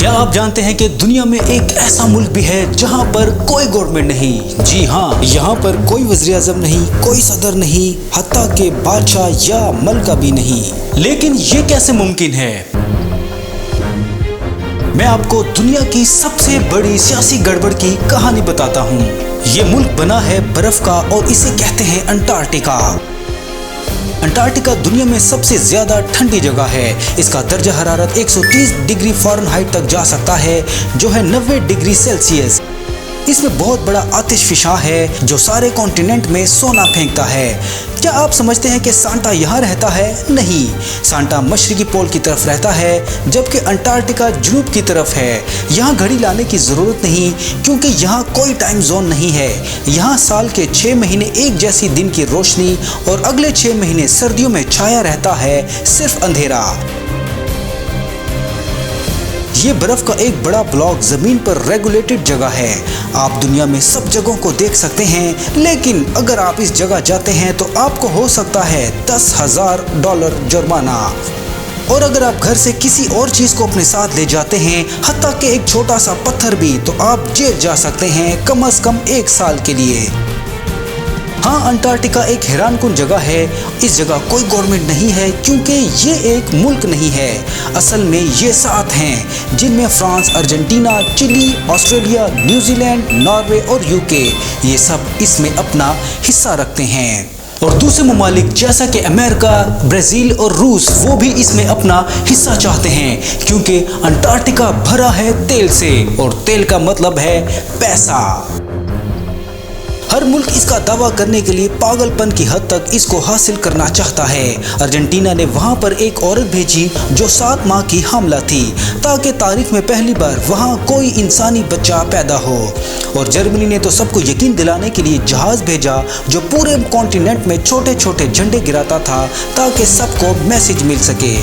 क्या आप जानते हैं कि दुनिया में एक ऐसा मुल्क भी है जहां पर कोई गवर्नमेंट नहीं। जी हाँ, यहाँ पर कोई वज़ीर-ए-आज़म नहीं, कोई सदर नहीं, हत्ता के बादशाह या मलका भी नहीं। लेकिन ये कैसे मुमकिन है? मैं आपको दुनिया की सबसे बड़ी सियासी गड़बड़ की कहानी बताता हूँ। ये मुल्क बना है बर्फ का और इसे कहते हैं अंटार्कटिका। अंटार्कटिका दुनिया में सबसे ज्यादा ठंडी जगह है। इसका दर्जा हरारत 130 डिग्री फ़ारेनहाइट तक जा सकता है, जो है 90 डिग्री सेल्सियस। इसमें बहुत बड़ा आतिशफिशा है जो सारे कॉन्टिनेंट में सोना फेंकता है। क्या आप समझते हैं कि सांता यहाँ रहता है? नहीं, सांता मशरकी पोल की तरफ रहता है, जबकि अंटार्कटिका जुनूब की तरफ है। यहाँ घड़ी लाने की ज़रूरत नहीं, क्योंकि यहाँ कोई टाइम जोन नहीं है। यहाँ साल के 6 महीने एक जैसी दिन की रोशनी और अगले 6 महीने सर्दियों में छाया रहता है, सिर्फ अंधेरा। ये बर्फ का एक बड़ा ब्लॉक जमीन पर रेगुलेटेड जगह है। आप दुनिया में सब जगहों को देख सकते हैं, लेकिन अगर आप इस जगह जाते हैं तो आपको हो सकता है $10,000 जुर्माना। और अगर आप घर से किसी और चीज को अपने साथ ले जाते हैं, हत्ता के एक छोटा सा पत्थर भी, तो आप जेल जा सकते हैं कम से कम 1 साल के लिए। हाँ, अंटार्कटिका एक हैरानकुन जगह है। इस जगह कोई गवर्नमेंट नहीं है, क्योंकि ये एक मुल्क नहीं है। असल में ये 7 हैं, जिनमें France, Argentina, Chile, Australia, New Zealand, Norway और यूके, ये सब इसमें अपना हिस्सा रखते हैं। और दूसरे ममालिक जैसा कि अमेरिका, ब्राज़ील और रूस, वो भी इसमें अपना हिस्सा चाहते हैं, क्योंकि अंटार्कटिका भरा है तेल से, और तेल का मतलब है पैसा। हर मुल्क इसका दावा करने के लिए पागलपन की हद तक इसको हासिल करना चाहता है। अर्जेंटीना ने वहां पर एक औरत भेजी जो 7 माह की हामला थी, ताकि तारीख में पहली बार वहां कोई इंसानी बच्चा पैदा हो। और जर्मनी ने तो सबको यकीन दिलाने के लिए जहाज भेजा, जो पूरे कॉन्टिनेंट में छोटे छोटे झंडे गिराता था, ताकि सबको मैसेज मिल सके।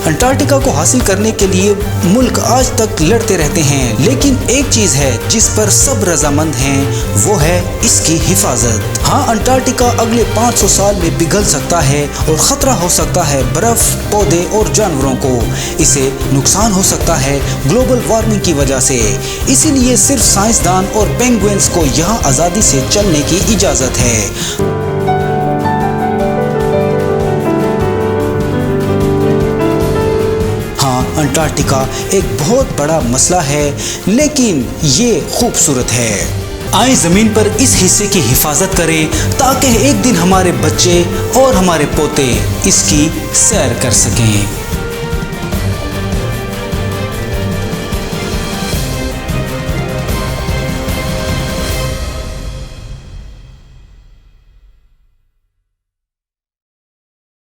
अंटार्कटिका को हासिल करने के लिए मुल्क आज तक लड़ते रहते हैं, लेकिन एक चीज है जिस पर सब रजामंद हैं, वो है इसकी हिफाजत। हाँ, अंटार्कटिका अगले 500 साल में पिघल सकता है और खतरा हो सकता है बर्फ, पौधे और जानवरों को। इसे नुकसान हो सकता है ग्लोबल वार्मिंग की वजह से। इसीलिए सिर्फ साइंसदान और पेंगुइन्स को यहाँ आज़ादी से चलने की इजाज़त है। अंटार्कटिका एक बहुत बड़ा मसला है, लेकिन ये खूबसूरत है। आए ज़मीन पर इस हिस्से की हिफाजत करें, ताकि एक दिन हमारे बच्चे और हमारे पोते इसकी सैर कर सकें।